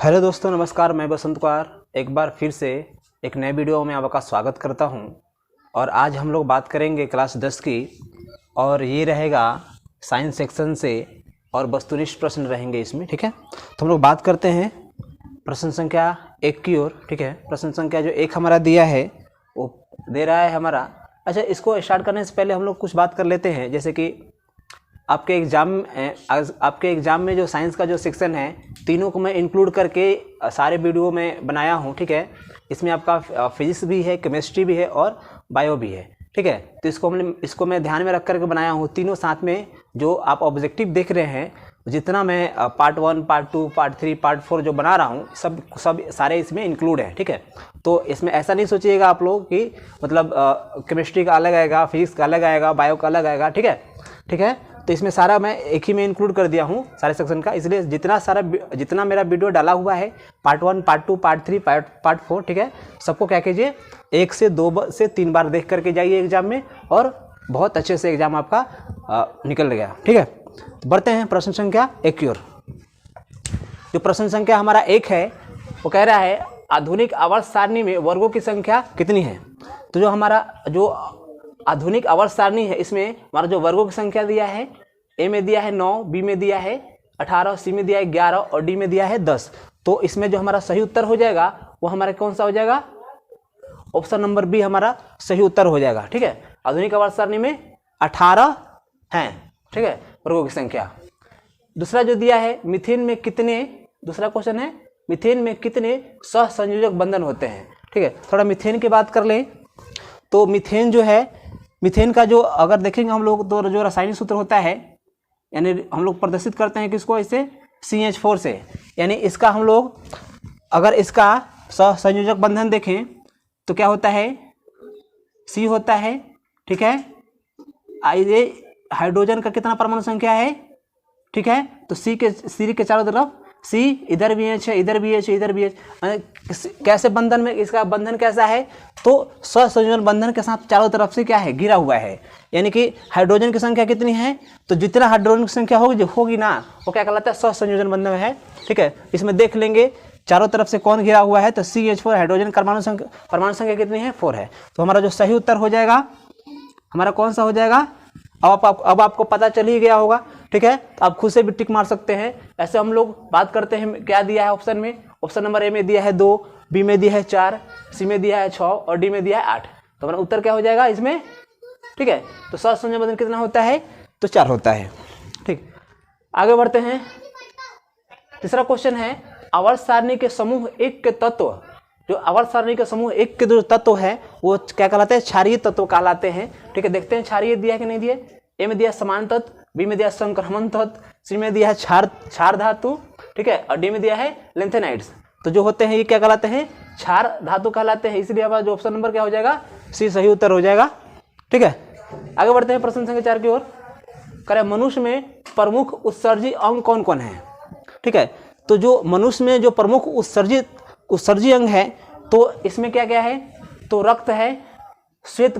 Hello दोस्तों, नमस्कार। मैं बसंत कुमार एक बार फिर से एक नए वीडियो में आपका स्वागत करता हूं। और आज हम लोग बात करेंगे क्लास 10 की, और ये रहेगा साइंस सेक्शन से और वस्तुनिष्ठ प्रश्न रहेंगे इसमें। ठीक है, तो हम लोग बात करते हैं प्रश्न संख्या 1 की ओर। ठीक है, प्रश्न संख्या जो 1 हमारा दिया है वो दे रहा है हमारा। अच्छा, इसको स्टार्ट करने से पहले हम लोग कुछ बात कर लेते हैं। जैसे कि आपके एग्ज़ाम में जो साइंस का जो सेक्शन है, तीनों को मैं इंक्लूड करके सारे वीडियो में बनाया हूँ। ठीक है, इसमें आपका फिजिक्स भी है, केमिस्ट्री भी है और बायो भी है। ठीक है, तो इसको मैं ध्यान में रख करके बनाया हूँ तीनों साथ में। जो आप ऑब्जेक्टिव देख रहे हैं, जितना मैं पार्ट 1, पार्ट 2, पार्ट 3, पार्ट 4 जो बना रहा हूँ, सब सारे इसमें इंक्लूड है। ठीक है, तो इसमें ऐसा नहीं सोचिएगा आप लोग कि मतलब केमिस्ट्री का अलग आएगा, फिजिक्स का अलग आएगा, बायो का अलग आएगा। ठीक है, तो इसमें सारा मैं एक ही में इंक्लूड कर दिया हूँ सारे सेक्शन का। इसलिए जितना मेरा वीडियो डाला हुआ है, पार्ट 1, पार्ट 2, पार्ट 3, पार्ट 4, ठीक है, सबको क्या कीजिए, 1 से 2 से 3 बार देख करके जाइए एग्जाम में, और बहुत अच्छे से एग्जाम आपका निकल गया। ठीक है, तो बढ़ते हैं प्रश्न संख्या 1 की ओर। जो प्रश्न संख्या हमारा 1 है वो कह रहा है आधुनिक आवर्त सारणी में वर्गों की संख्या कितनी है। तो जो हमारा आधुनिक आवर्त सारणी है, इसमें हमारा जो वर्गों की संख्या दिया है, ए में दिया है 9, बी में दिया है 18, सी में दिया है 11 और डी में दिया है 10। तो इसमें जो हमारा सही उत्तर हो जाएगा वो हमारा कौन सा हो जाएगा? ऑप्शन नंबर बी हमारा सही उत्तर हो जाएगा। ठीक है, आधुनिक आवर्त सारणी में 18 हैं। ठीक है, वर्गों की संख्या। दूसरा जो दिया है, मीथेन में कितने, दूसरा क्वेश्चन है, मीथेन में कितने सहसंयोजक बंधन होते हैं। ठीक है, थोड़ा मीथेन की बात कर लें तो मीथेन जो है, मीथेन का जो अगर देखेंगे हम लोग तो जो रासायनिक सूत्र होता है, यानी हम लोग प्रदर्शित करते हैं किसको, इसे CH4 से। यानी इसका हम लोग अगर इसका सहसंयोजक बंधन देखें तो क्या होता है, C होता है। ठीक है, हाइड्रोजन का कितना परमाणु संख्या है? ठीक है, तो C के चारों तरफ C, इधर भी H है, इधर भी H है, इधर भी H। कैसे बंधन में इसका बंधन कैसा है, तो सहसंयोजन बंधन के साथ चारों तरफ से क्या है, घिरा हुआ है। यानी कि हाइड्रोजन की संख्या कितनी है, तो जितना हाइड्रोजन की संख्या होगी ना, वो क्या कहलाता है, सहसंयोजन बंधन है। ठीक है, इसमें देख लेंगे चारों तरफ से कौन घिरा हुआ है, तो CH4 हाइड्रोजन परमाणु संख्या कितनी है, 4 है। तो हमारा जो सही उत्तर हो जाएगा हमारा कौन सा हो जाएगा? अब आपको पता चल ही गया होगा। ठीक है, तो आप खुद से भी टिक मार सकते हैं। ऐसे हम लोग बात करते हैं, क्या दिया है ऑप्शन में, ऑप्शन नंबर ए में दिया है 2, बी में दिया है 4, सी में दिया है 6 और डी में दिया है 8। तो हमारा उत्तर क्या हो जाएगा इसमें? ठीक है, तो सहसंयोजक बंधन कितना होता है, तो 4 होता है। ठीक, आगे बढ़ते हैं। तीसरा क्वेश्चन है, आवर्त सारणी के समूह 1 के तत्व, जो आवर्त सारणी के समूह 1 के जो तत्व है वो क्या कहलाते हैं, क्षारीय तत्व कहलाते हैं। ठीक है, देखते हैं क्षारीय दिया कि नहीं दिया। ए में दिया समान तत्व, बी में दिया संक्रमण तत्व, सी में दिया है क्षार धातु, ठीक है, और डी में दिया है लेंथेनाइड्स। तो जो होते हैं ये क्या कहलाते हैं, क्षार धातु कहलाते हैं। इसलिए हमारा जो ऑप्शन नंबर क्या हो जाएगा, सी सही उत्तर हो जाएगा। ठीक है, आगे बढ़ते हैं प्रश्न संख्या 4 की ओर। करें, मनुष्य में प्रमुख उत्सर्जी अंग कौन कौन है। ठीक है, तो जो मनुष्य में जो प्रमुख उत्सर्जी अंग है, तो इसमें क्या क्या है, तो रक्त है, श्वेत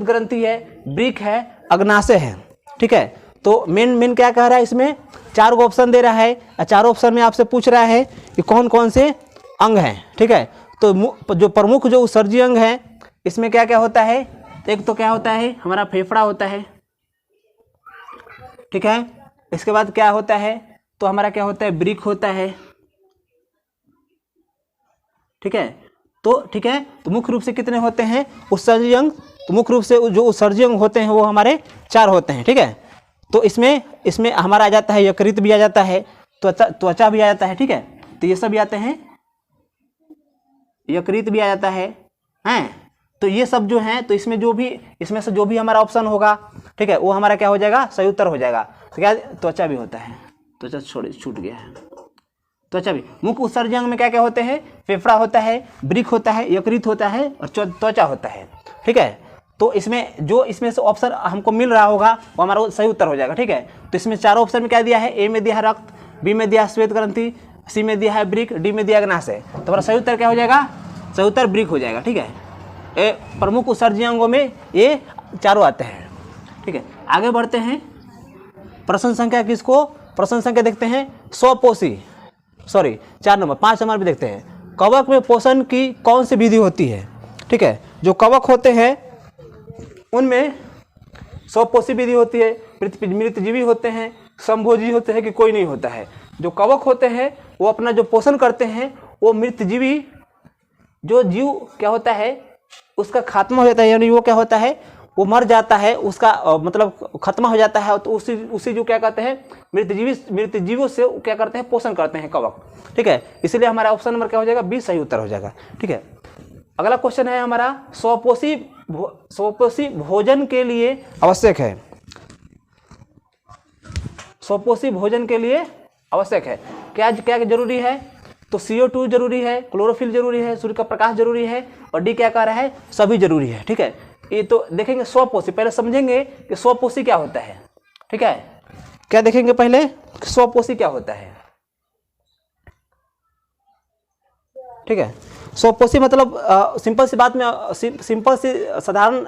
ग्रंथि है, वृक्क है, अग्नाशय है। ठीक है, तो मेन क्या कह रहा है, इसमें 4 ऑप्शन दे रहा है, 4 ऑप्शन में आपसे पूछ रहा है कि कौन कौन से अंग हैं। ठीक है, तो जो प्रमुख जो उत्सर्जी अंग है इसमें क्या क्या होता है, एक तो क्या होता है, हमारा फेफड़ा होता है। ठीक है, इसके बाद क्या होता है, तो हमारा क्या होता है, वृक्क होता है। ठीक है, तो मुख्य रूप से कितने होते हैं उत्सर्जी अंग, तो मुख्य रूप से जो उत्सर्जी अंग होते हैं वो हमारे 4 होते हैं। ठीक है, तो इसमें हमारा आ जाता है यकृत भी आ जाता है, त्वचा भी आ जाता है। ठीक है, तो ये सब आते हैं, यकृत भी आ जाता है, हैं। तो ये सब जो हैं, तो इसमें से जो भी हमारा ऑप्शन होगा, ठीक है, वो हमारा क्या हो जाएगा, सही उत्तर हो जाएगा। तो क्या, त्वचा भी होता है, त्वचा छूट गया है, त्वचा भी। मुख्य उत्सर्जी अंग में क्या क्या होते हैं, फेफड़ा होता है, वृक्क होता है, यकृत होता है और त्वचा होता है। ठीक है, तो इसमें से ऑप्शन हमको मिल रहा होगा वो हमारा सही उत्तर हो जाएगा। ठीक है, तो इसमें 4 ऑप्शन में क्या दिया है, ए में दिया है रक्त, बी में दिया है श्वेत ग्रंथि, सी में दिया है वृक्क, डी में दिया है अग्नाशय। तो हमारा सही उत्तर क्या हो जाएगा, सही उत्तर वृक्क हो जाएगा। ठीक है, प्रमुख उत्सर्जी अंगों में ये 4 आते हैं। ठीक है, आगे बढ़ते हैं। प्रश्न संख्या देखते हैं, स्वपोषी। सॉरी 4 नंबर 5 नंबर भी देखते हैं, कवक में पोषण की कौन सी विधि होती है? ठीक है, जो कवक होते हैं उनमें स्वपोषी विधि होती है, मृतजीवी होते हैं, समभोजी होते हैं कि कोई नहीं होता है। जो कवक होते हैं वो अपना जो पोषण करते हैं, वो मृतजीवी जो जीव क्या होता है उसका खात्मा हो जाता है, यानी वो क्या होता है वो मर जाता है, उसका मतलब खत्म हो जाता है, तो उसी जो क्या कहते हैं मृतजीवों से क्या करते हैं पोषण करते हैं कवक। ठीक है, इसलिए हमारा ऑप्शन नंबर क्या हो जाएगा? बी सही उत्तर हो जाएगा। ठीक है, अगला क्वेश्चन है हमारा स्वपोषी भोजन के लिए आवश्यक है। स्वपोषी भोजन के लिए आवश्यक है क्या क्या जरूरी है? तो CO2 जरूरी है, क्लोरोफिल जरूरी है, सूर्य का प्रकाश जरूरी है, और डी क्या कह रहा है? सभी जरूरी है। ठीक है, ये तो देखेंगे स्वपोषी, पहले समझेंगे कि स्वपोषी क्या होता है। ठीक है, क्या देखेंगे पहले स्वपोषी क्या होता है। ठीक है, स्वपोषी मतलब सिंपल सी बात में सिंपल सी साधारण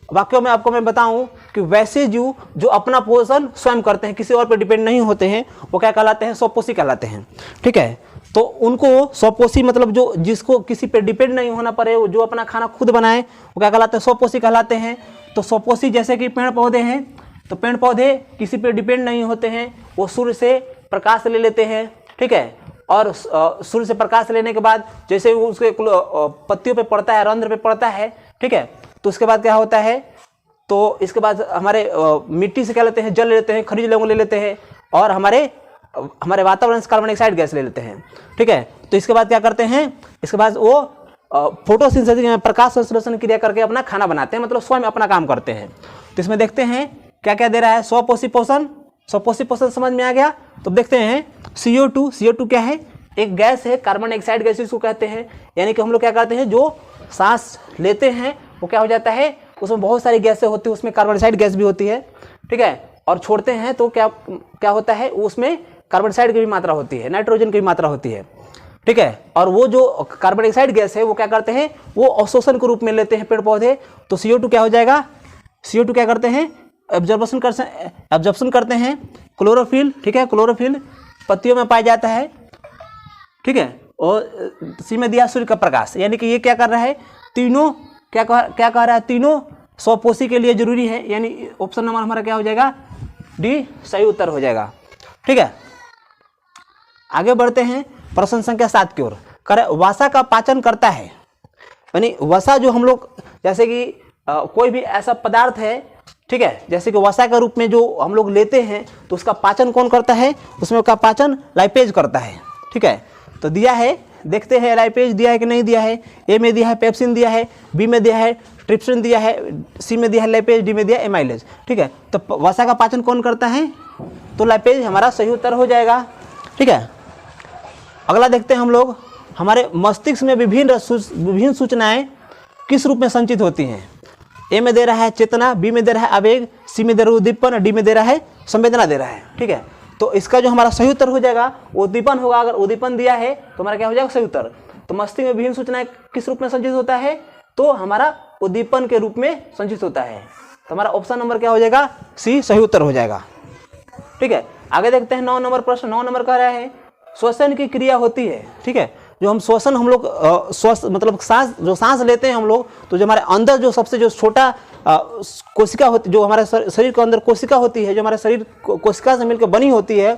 वाक्यों में आपको मैं बताऊं कि वैसे जीव जो अपना पोषण स्वयं करते हैं, किसी और पर डिपेंड नहीं होते हैं, वो क्या कहलाते हैं? स्वपोषी कहलाते हैं। ठीक है, तो उनको स्वपोषी मतलब जो जिसको किसी पे डिपेंड नहीं होना पड़े, जो अपना खाना खुद बनाए, वो क्या कहलाते हैं? स्वपोषी कहलाते हैं। तो स्वपोषी जैसे कि पेड़ पौधे हैं, तो पेड़ पौधे किसी पे डिपेंड नहीं होते हैं, वो सूर्य से प्रकाश ले लेते हैं। ठीक है, और सूर्य से प्रकाश लेने के बाद जैसे वो उसके पत्तियों पे पड़ता है, रंध्र पे पड़ता है, ठीक है, तो उसके बाद क्या होता है? तो इसके बाद हमारे मिट्टी से क्या लेते हैं? जल ले लेते हैं, खनिज लवण ले लेते हैं, और हमारे वातावरण से कार्बन डाइऑक्साइड गैस ले लेते हैं। ठीक है, तो इसके बाद क्या करते हैं? इसके बाद वो फोटोसिंथेसिस में प्रकाश संश्लेषण क्रिया करके अपना खाना बनाते हैं, मतलब स्वयं अपना काम करते हैं। तो इसमें देखते हैं क्या क्या दे रहा है? स्वपोषी पोषण। स्वपोषी पोषण समझ में आ गया? तो देखते हैं CO2 क्या है? एक गैस है, कार्बन डाइऑक्साइड गैस इसको कहते हैं। यानी कि हम लोग क्या करते हैं, जो सांस लेते हैं वो क्या हो जाता है, उसमें बहुत सारी गैसें होती है, उसमें कार्बन डाइऑक्साइड गैस भी होती है। ठीक है, और छोड़ते हैं तो क्या होता है, उसमें कार्बन डाइऑक्साइड की भी मात्रा होती है, नाइट्रोजन की भी मात्रा होती है। ठीक है, और वो जो कार्बन डाइऑक्साइड गैस है वो क्या करते हैं, वो अवशोषण के रूप में लेते हैं पेड़ पौधे। तो CO2 क्या हो जाएगा? CO2 क्या करते हैं? एब्जॉर्प्शन करते हैं। क्लोरोफिल, ठीक है, क्लोरोफिल पत्तियों में पाया जाता है। ठीक है, और सी में दिया सूर्य का प्रकाश। यानी कि ये क्या कर रहा है? तीनों क्या कह रहा है? तीनों स्वपोषी के लिए जरूरी है। यानी ऑप्शन नंबर हमारा क्या हो जाएगा? डी सही उत्तर हो जाएगा। ठीक है, आगे बढ़ते हैं प्रश्न संख्या 7 की ओर। वसा का पाचन करता है, यानी वसा जो हम लोग जैसे कि कोई भी ऐसा पदार्थ है, ठीक है, जैसे कि वसा के रूप में जो हम लोग लेते हैं, तो उसका पाचन कौन करता है? उसमें का पाचन लाइपेज करता है। ठीक है, तो दिया है, देखते हैं लाइपेज दिया है कि नहीं दिया है। ए में दिया है पेप्सिन दिया है, बी में दिया है ट्रिप्सिन दिया है, सी में दिया है लाइपेज, डी में दिया है एमाइलेज। ठीक है, तो वसा का पाचन कौन करता है? तो लाइपेज हमारा सही उत्तर हो जाएगा। ठीक है, अगला देखते हैं हम लोग, हमारे मस्तिष्क में विभिन्न सूचनाएं किस रूप में संचित होती हैं? ए में दे रहा है चेतना, बी में दे रहा है आवेग, सी में दे रहा है उद्दीपन, डी में दे रहा है संवेदना दे रहा है। ठीक है, तो इसका जो हमारा सही उत्तर हो जाएगा उद्दीपन होगा। अगर उद्दीपन दिया है तो हमारा क्या हो जाएगा? सही उत्तर। तो मस्तिष्क में विभिन्न सूचनाएं किस रूप में संचित होता है? तो हमारा उद्दीपन के रूप में संचित होता है। तो हमारा ऑप्शन नंबर क्या हो जाएगा? सी सही उत्तर हो जाएगा। ठीक है, आगे देखते हैं 9 नंबर प्रश्न। 9 नंबर कह रहा है श्वसन की क्रिया होती है। ठीक है, जो हम श्वसन हम लोग मतलब सांस लेते हैं हम लोग, तो जो हमारे अंदर जो सबसे जो छोटा कोशिका होती, जो हमारे शरीर के अंदर कोशिका होती है, जो हमारे शरीर कोशिका से मिलकर बनी होती है,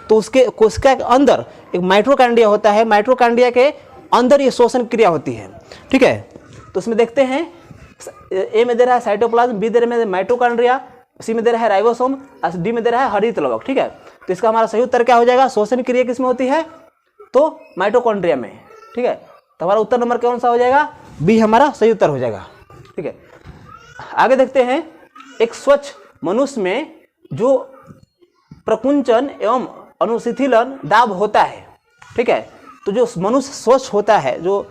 तो उसके कोशिका के अंदर एक माइटोकॉन्ड्रिया होता है। माइटोकॉन्ड्रिया के अंदर ये श्वसन क्रिया होती है। ठीक है, तो उसमें देखते हैं ए में दे रहा है साइटोप्लाज्म, बी दे रहा है माइटोकॉन्ड्रिया, सी में दे रहा है राइबोसोम, डी में दे रहा है हरित लवक। ठीक है, तो इसका हमारा सही उत्तर क्या हो जाएगा? श्वसन क्रिया किसमें होती है? तो माइटोकॉन्ड्रिया में। ठीक है, तो हमारा उत्तर नंबर कौन सा हो जाएगा? बी हमारा सही उत्तर हो जाएगा। ठीक है, आगे देखते हैं, एक स्वच्छ मनुष्य में जो प्रकुंचन एवं अनुशिथिलन दाब होता है। ठीक है, तो जो मनुष्य स्वच्छ होता है, जो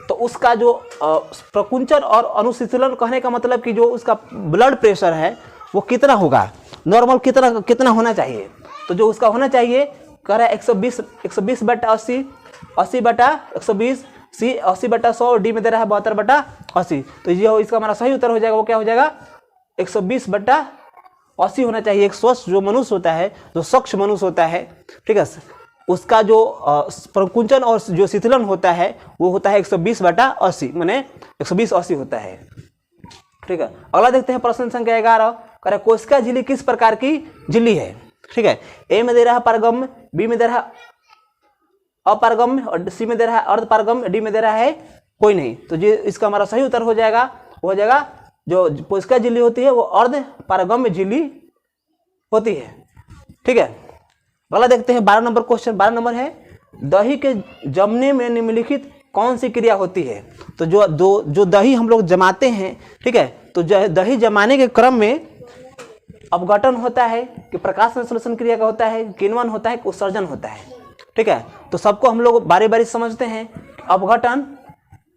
तो उसका जो प्रकुंचन और अनुशिथिलन कहने का मतलब कि जो उसका ब्लड प्रेशर है वो कितना होगा, नॉर्मल कितना होना चाहिए? तो जो उसका होना चाहिए कह रहा है 120/80, 80/120, सी 80/100, डी में दे रहा है 72/80। तो ये इसका हमारा सही उत्तर हो जाएगा, वो क्या हो जाएगा? 120/80 होना चाहिए। एक स्वस्थ जो मनुष्य होता है, जो स्वच्छ मनुष्य होता है, ठीक है, उसका जो प्रकुंचन और जो शीतलन होता है वो होता है 120/80, माने 120/80 होता है। ठीक है, अगला देखते हैं प्रश्न संख्या 11। कह रहा कोशिका झिल्ली किस प्रकार की झिल्ली है। ठीक है, ए में दे रहा है पारगम्य, बी में दे रहा है अपारगम्य और सी में दे रहा है अर्धपारगम्य, डी में दे रहा है कोई नहीं। तो जो इसका हमारा सही उत्तर हो जाएगा वो हो जाएगा जो कोशिका झिल्ली होती है वो अर्धपारगम्य झिल्ली होती है। ठीक है, अगला देखते हैं 12 नंबर क्वेश्चन। 12 नंबर है दही के जमने में निम्नलिखित कौन सी क्रिया होती है। तो जो दही हम लोग जमाते हैं, ठीक है, तो दही जमाने के क्रम में अपघटन होता है कि प्रकाश संश्लेषण क्रिया का होता है, किण्वन होता है, उत्सर्जन होता है। ठीक है, तो सबको हम लोग बारी बारी समझते हैं।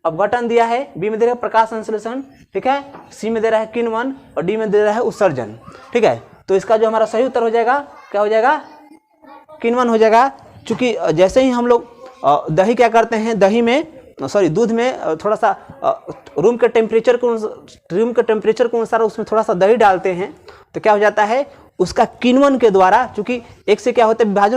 अपघटन दिया है, बी में दे रहा है प्रकाश संश्लेषण, ठीक है, सी में दे रहा है किण्वन और डी में दे रहा है उत्सर्जन। ठीक है, तो इसका जो हमारा सही उत्तर हो जाएगा क्या हो जाएगा, किण्वन हो जाएगा। चूंकि जैसे ही हम लोग दही क्या करते हैं, दूध में थोड़ा सा रूम के टेम्परेचर के अनुसार उसमें थोड़ा सा दही डालते हैं, तो क्या हो जाता है उसका किण्वन के द्वारा, चूंकि एक से क्या होता है विभाजन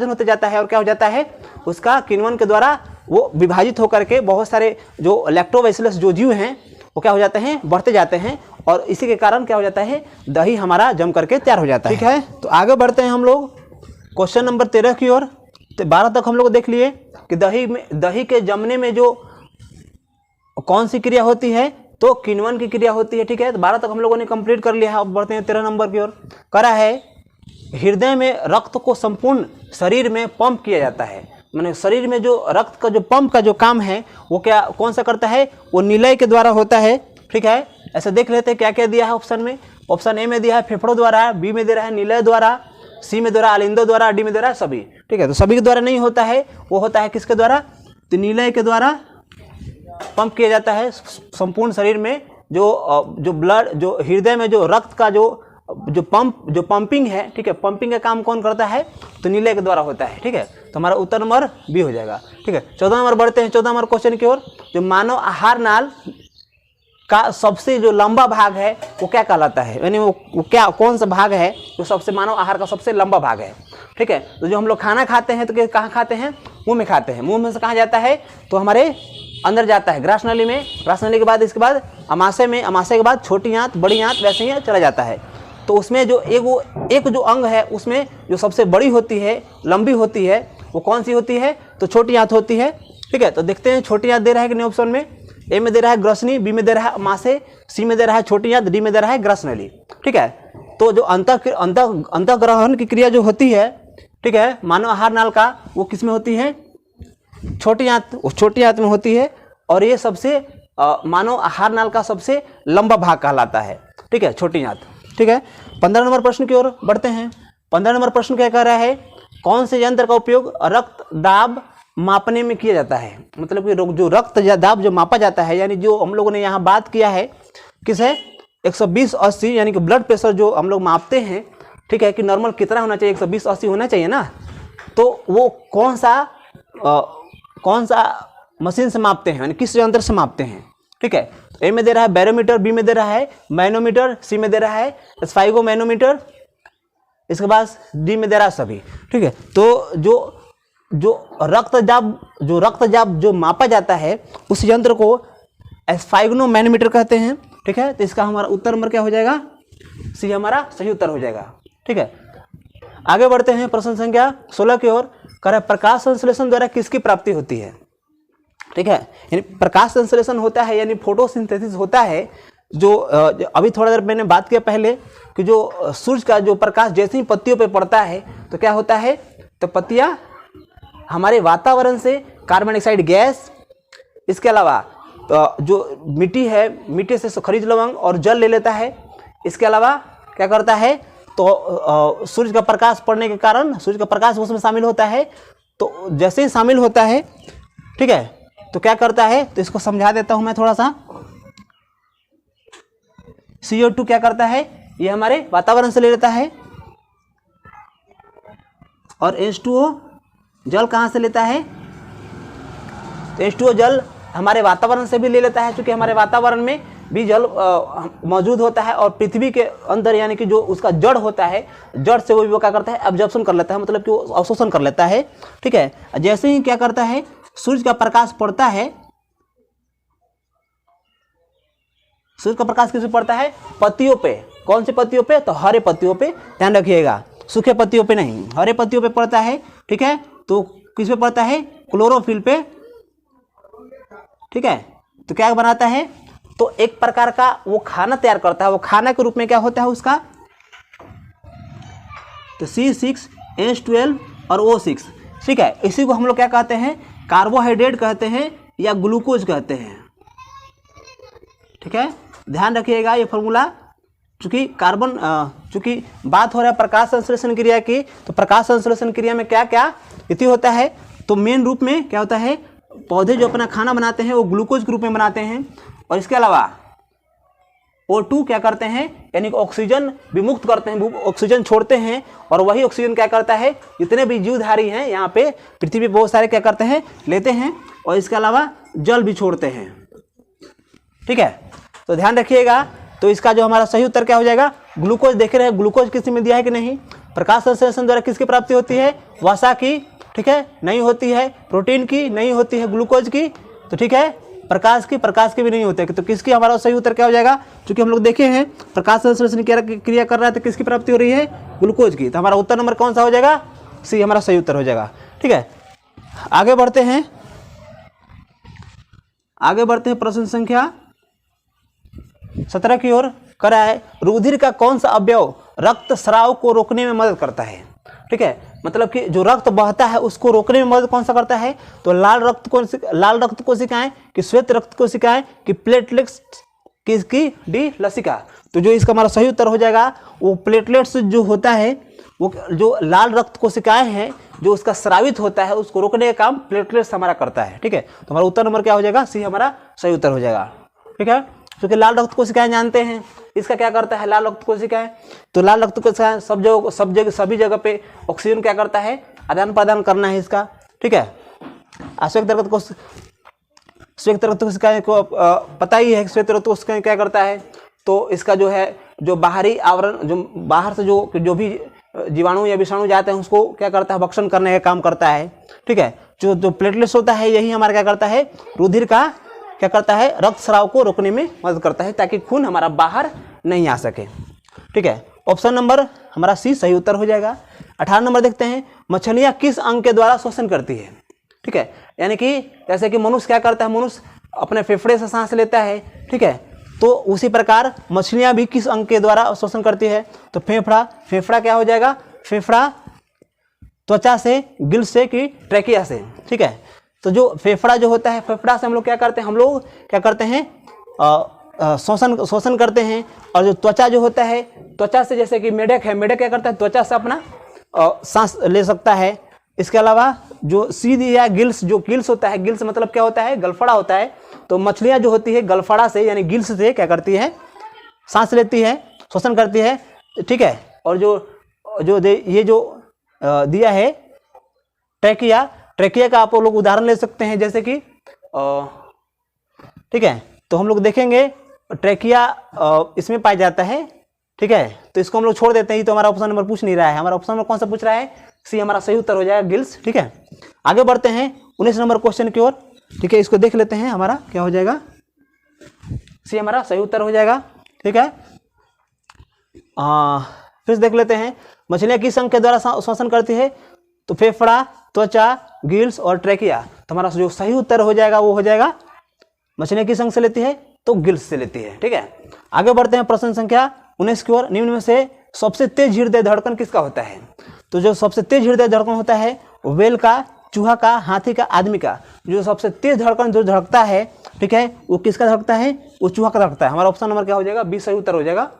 होते जाता है और क्या हो जाता है उसका किण्वन के द्वारा वो विभाजित होकर के बहुत सारे जो लैक्टोबैसिलस जो जीव हैं वो क्या हो जाते हैं बढ़ते जाते हैं और इसी के कारण क्या हो जाता है दही हमारा जम करके तैयार हो जाता है। ठीक है, तो आगे बढ़ते हैं हम लोग क्वेश्चन नंबर 13 की ओर। तो 12 तक हम लोग देख लिए कि दही के जमने में जो कौन सी क्रिया होती है, तो किण्वन की क्रिया होती है। ठीक है, तो 12 तक हम लोगों ने कंप्लीट कर लिया है। अब बढ़ते हैं 13 नंबर की ओर। करा है हृदय में रक्त को संपूर्ण शरीर में पंप किया जाता है, माने शरीर में जो रक्त का जो पंप का जो काम है वो कौन सा करता है, वो निलय के द्वारा होता है। ठीक है, ऐसे देख लेते हैं क्या क्या दिया है ऑप्शन में। ऑप्शन ए में दिया है फेफड़ों द्वारा, बी में दे रहा है निलय द्वारा, सी में दे रहा है आलिंदों द्वारा, डी में दे रहा है सभी। ठीक है, तो सभी के द्वारा नहीं होता है, वो होता है किसके द्वारा, तो निलय के द्वारा पंप किया जाता है संपूर्ण शरीर में। जो ब्लड जो हृदय में जो रक्त का जो पंपिंग है, ठीक है, पंपिंग का काम कौन करता है, तो निलय के द्वारा होता है। ठीक है, तो हमारा उत्तर नंबर बी हो जाएगा। ठीक है, 14 नंबर बढ़ते हैं। 14 नंबर क्वेश्चन की ओर। जो मानव आहार नाल का सबसे जो लंबा भाग है वो क्या कहलाता है, यानी वो क्या कौन सा भाग है जो सबसे मानव आहार का सबसे लंबा भाग है। ठीक है, तो जो हम लोग खाना खाते हैं तो कहाँ खाते हैं, मुंह में खाते हैं। मुंह में से कहाँ जाता है, तो हमारे अंदर जाता है ग्रास नली में, ग्रास नली के बाद इसके बाद अमाशय में, अमाशय के बाद छोटी आंत, बड़ी आंत, वैसे ही चला जाता है। तो उसमें जो एक जो अंग है उसमें जो सबसे बड़ी होती है, लंबी होती है, वो कौन सी होती है, तो छोटी आंत होती है। ठीक है, तो देखते हैं छोटी आंत दे रहा है कि नहीं ऑप्शन में। ए में दे रहा है ग्रसनी, बी में दे रहा है अमाशय, सी में दे रहा है छोटी आंत, डी में दे रहा है ग्रस नली। ठीक है, तो जो अंतःग्रहण की क्रिया जो होती है, ठीक है, मानव आहार नाल का, वो किस में होती है, छोटी आंत, उस छोटी आंत में होती है। और ये सबसे मानव आहार नाल का सबसे लंबा भाग कहलाता है। ठीक है, छोटी आंत। ठीक है, 15 नंबर प्रश्न की ओर बढ़ते हैं। 15 नंबर प्रश्न क्या कह रहा है, कौन से यंत्र का उपयोग रक्त दाब मापने में किया जाता है। मतलब कि जो रक्त दाब जो मापा जाता है, यानी जो हम लोगों ने यहाँ बात किया है किस है 120/80, यानी कि ब्लड प्रेशर जो हम लोग मापते हैं, ठीक है, कि नॉर्मल कितना होना चाहिए, 120/80 होना चाहिए ना। तो वो कौन सा मशीन से मापते हैं, यानी किस यंत्र से मापते हैं। ठीक है, ए में दे रहा है बैरोमीटर, बी में दे रहा है मैनोमीटर, सी में दे रहा है स्फाइगो मैनोमीटर, इसके बाद डी में दे रहा है सभी। ठीक है, तो जो रक्तचाप जो मापा जाता है उस यंत्र को स्फाइगो मैनोमीटर कहते हैं। ठीक है, तो इसका हमारा उत्तर नंबर क्या हो जाएगा, सी हमारा सही उत्तर हो जाएगा। ठीक है, आगे बढ़ते हैं प्रश्न संख्या 16 की ओर। कह प्रकाश संश्लेषण द्वारा किसकी प्राप्ति होती है। ठीक है, यानी प्रकाश संश्लेषण होता है यानी फोटोसिंथेसिस होता है। जो अभी थोड़ा देर मैंने बात किया पहले कि जो सूर्य का जो प्रकाश जैसे ही पत्तियों पे पड़ता है तो क्या होता है, तो पत्तियां हमारे वातावरण से कार्बन डाइऑक्साइड गैस, इसके अलावा जो मिट्टी है, मिट्टी से खनिज लवण और जल ले लेता है। इसके अलावा क्या करता है, तो सूर्य का प्रकाश पड़ने के कारण सूर्य का प्रकाश उसमें शामिल होता है। तो जैसे ही शामिल होता है, ठीक है, तो क्या करता है, तो इसको समझा देता हूं मैं थोड़ा सा। CO2 क्या करता है, ये हमारे वातावरण से ले लेता है, और H2O जल कहां से लेता है, तो H2O जल हमारे वातावरण से भी ले लेता है, क्योंकि हमारे वातावरण में भी जल मौजूद होता है और पृथ्वी के अंदर यानी कि जो उसका जड़ होता है, जड़ से वो क्या करता है, एब्जॉर्प्शन कर लेता है, मतलब कि वो अवशोषण कर लेता है। ठीक है, जैसे ही क्या करता है, सूर्य का प्रकाश पड़ता है, सूर्य का प्रकाश किस पे पड़ता है, पत्तियों पे। कौन से पत्तियों पे, तो हरे पत्तियों पे, ध्यान रखिएगा, सूखे पत्तियों पे नहीं, हरे पत्तियों पे पड़ता है। ठीक है, तो किस पे पड़ता है, क्लोरोफिल पे। ठीक है, तो क्या बनाता है, तो एक प्रकार का वो खाना तैयार करता है। वो खाना के रूप में क्या होता है उसका, तो C6H12 और O6। ठीक है, इसी को हम लोग क्या कहते हैं, कार्बोहाइड्रेट कहते हैं या ग्लूकोज कहते हैं। ठीक है, ध्यान रखिएगा ये फॉर्मूला। चूंकि चूंकि बात हो रहा है प्रकाश संश्लेषण क्रिया की, तो प्रकाश संश्लेषण क्रिया में क्या क्या इति होता है, तो मेन रूप में क्या होता है, पौधे जो अपना खाना बनाते हैं वो ग्लूकोज के रूप में बनाते हैं, और इसके अलावा O2 क्या करते हैं, यानी ऑक्सीजन विमुक्त करते हैं, ऑक्सीजन छोड़ते हैं, और वही ऑक्सीजन क्या करता है, जितने भी जीवधारी हैं यहाँ पे पृथ्वी पे बहुत सारे क्या करते हैं, लेते हैं, और इसके अलावा जल भी छोड़ते हैं। ठीक है, तो ध्यान रखिएगा। तो इसका जो हमारा सही उत्तर क्या हो जाएगा, ग्लूकोज। देख रहे हैं ग्लूकोज किसी में दिया है कि नहीं, प्रकाश संश्लेषण द्वारा किसकी प्राप्ति होती है, वसा की। ठीक है, नहीं होती है, प्रोटीन की नहीं होती है, ग्लूकोज की। तो ठीक है, प्रकाश की भी नहीं होती है। तो किसकी हमारा सही उत्तर क्या हो जाएगा, क्योंकि हम लोग देखे हैं प्रकाश संश्लेषण क्रिया कर रहा है, तो किसकी प्राप्ति हो रही है, ग्लूकोज की। तो हमारा उत्तर नंबर कौन सा हो जाएगा, सी हमारा सही उत्तर हो जाएगा। ठीक है, आगे बढ़ते हैं प्रश्न संख्या 17 की ओर। करा है, रुधिर का कौन सा अवयव रक्त स्राव को रोकने में मदद करता है। ठीक है, मतलब कि जो रक्त बहता है उसको रोकने में मदद कौन सा करता है, तो लाल रक्त कोशिकाएं, कि श्वेत रक्त कोशिकाएं, कि प्लेटलेट्स, किसकी, डी लसिका। तो जो इसका हमारा सही उत्तर हो जाएगा, वो प्लेटलेट्स जो होता है, वो जो लाल रक्त कोशिकाएं हैं, जो उसका स्रावित होता है उसको रोकने का काम प्लेटलेट्स हमारा करता है। ठीक है, तो हमारा उत्तर नंबर क्या हो जाएगा, सी हमारा सही उत्तर हो जाएगा। ठीक है, क्योंकि लाल रक्त कोशिकाएं जानते हैं इसका क्या करता है, लाल रक्त कोशिकाएं, तो लाल रक्त कोशिकाएं सभी जगह पे ऑक्सीजन क्या करता है, आदान प्रदान करना है इसका। ठीक है, श्वेत रक्त कोशिकाएं को पता ही है, श्वेत रक्त कोशिकाएं क्या करता है, तो इसका जो है, जो बाहरी आवरण, जो बाहर से जो भी जीवाणु या विषाणु जाते हैं उसको क्या करता है, भक्षण करने का काम करता है। ठीक है, जो प्लेटलेट्स होता है यही हमारा क्या करता है, रुधिर का क्या करता है, रक्त स्राव को रोकने में मदद करता है, ताकि खून हमारा बाहर नहीं आ सके। ठीक है, ऑप्शन नंबर हमारा सी सही उत्तर हो जाएगा। 18 नंबर देखते हैं, मछलियां किस अंग के द्वारा श्वसन करती है। ठीक है, यानी कि जैसे कि मनुष्य क्या करता है, मनुष्य अपने फेफड़े से सांस लेता है। ठीक है, तो उसी प्रकार मछलियां भी किस अंग के द्वारा श्वसन करती है, तो फेफड़ा क्या हो जाएगा, फेफड़ा त्वचा से, गिल से, कि ट्रैकिया से। ठीक है, तो जो फेफड़ा जो होता है, फेफड़ा से हम लोग क्या करते हैं, शोषण करते हैं। और जो त्वचा जो होता है, त्वचा से जैसे कि मेढक है, मेढक क्या करता है, त्वचा से अपना सांस ले सकता है। इसके अलावा जो सीधी या गिल्स, जो गिल्स होता है, गिल्स मतलब क्या होता है, गलफड़ा होता है। तो मछलियां जो होती है गलफड़ा से यानी गिल्स से क्या करती है, सांस लेती है, शोषण करती है। ठीक है, और ये जो दिया है ट्रैकिया का आप लोग उदाहरण ले सकते हैं, जैसे कि ठीक है, तो हम लोग देखेंगे ट्रैकिया इसमें पाया जाता है। ठीक है, तो इसको हम लोग छोड़ देते हैं, तो हमारा ऑप्शन नंबर पूछ नहीं रहा है, हमारा ऑप्शन नंबर कौन सा पूछ रहा है, सी हमारा सही उत्तर हो जाएगा, गिल्स। ठीक है, आगे बढ़ते हैं 19 नंबर क्वेश्चन की ओर। ठीक है, इसको देख लेते हैं, हमारा क्या हो जाएगा, सी हमारा सही उत्तर हो जाएगा। ठीक है, फिर देख लेते हैं, मछलियां किस अंग के द्वारा श्वसन करती है, तो फेफड़ा, त्वचा, गिल्स और ट्रैकिया। तो हमारा जो सही उत्तर हो जाएगा वो हो जाएगा, मछलियां किस अंग से लेती है, तो गिल्स से लेती है। ठीक है, आगे बढ़ते हैं प्रश्न संख्या 19 की ओर। निम्न में से सबसे तेज हृदय धड़कन किसका होता है, तो जो सबसे तेज हृदय धड़कन होता है, वेल का, चूहा का, हाथी का, आदमी का। जो सबसे तेज धड़कन जो धड़कता है, ठीक है, वो किसका धड़कता है, वो चूहा का धड़कता है। हमारा ऑप्शन नंबर क्या हो जाएगा, 20 सही उत्तर हो जाएगा।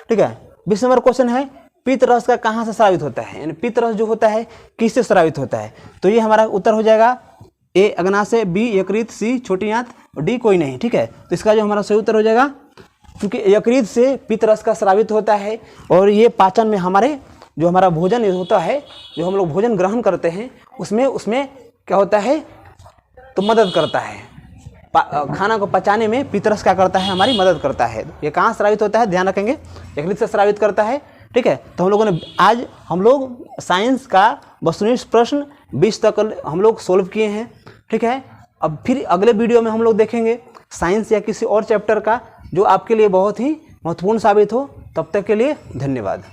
ठीक है, 20 नंबर क्वेश्चन है, पित्त रस का कहाँ से स्रावित होता है, यानी पित्त रस जो होता है किससे स्रावित होता है, तो ये हमारा उत्तर हो जाएगा, ए अग्नाशय, बी यकृत, सी छोटी आंत, डी कोई नहीं। ठीक है, तो इसका जो हमारा सही उत्तर हो जाएगा, क्योंकि यकृत से पित्त रस का स्रावित होता है, और ये पाचन में हमारे जो हमारा भोजन होता है, जो हम लोग भोजन ग्रहण करते हैं उसमें क्या होता है, तो मदद करता है। खाना को पचाने में पित्तरस क्या करता है, हमारी मदद करता है। ये कहाँ स्रावित होता है, ध्यान रखेंगे, यकृत से स्रावित करता है। ठीक है, तो हम लोगों ने आज हम लोग साइंस का वस्तुनिष्ठ प्रश्न 20 तक हम लोग सोल्व किए हैं। ठीक है, अब फिर अगले वीडियो में हम लोग देखेंगे साइंस या किसी और चैप्टर का जो आपके लिए बहुत ही महत्वपूर्ण साबित हो। तब तक के लिए धन्यवाद।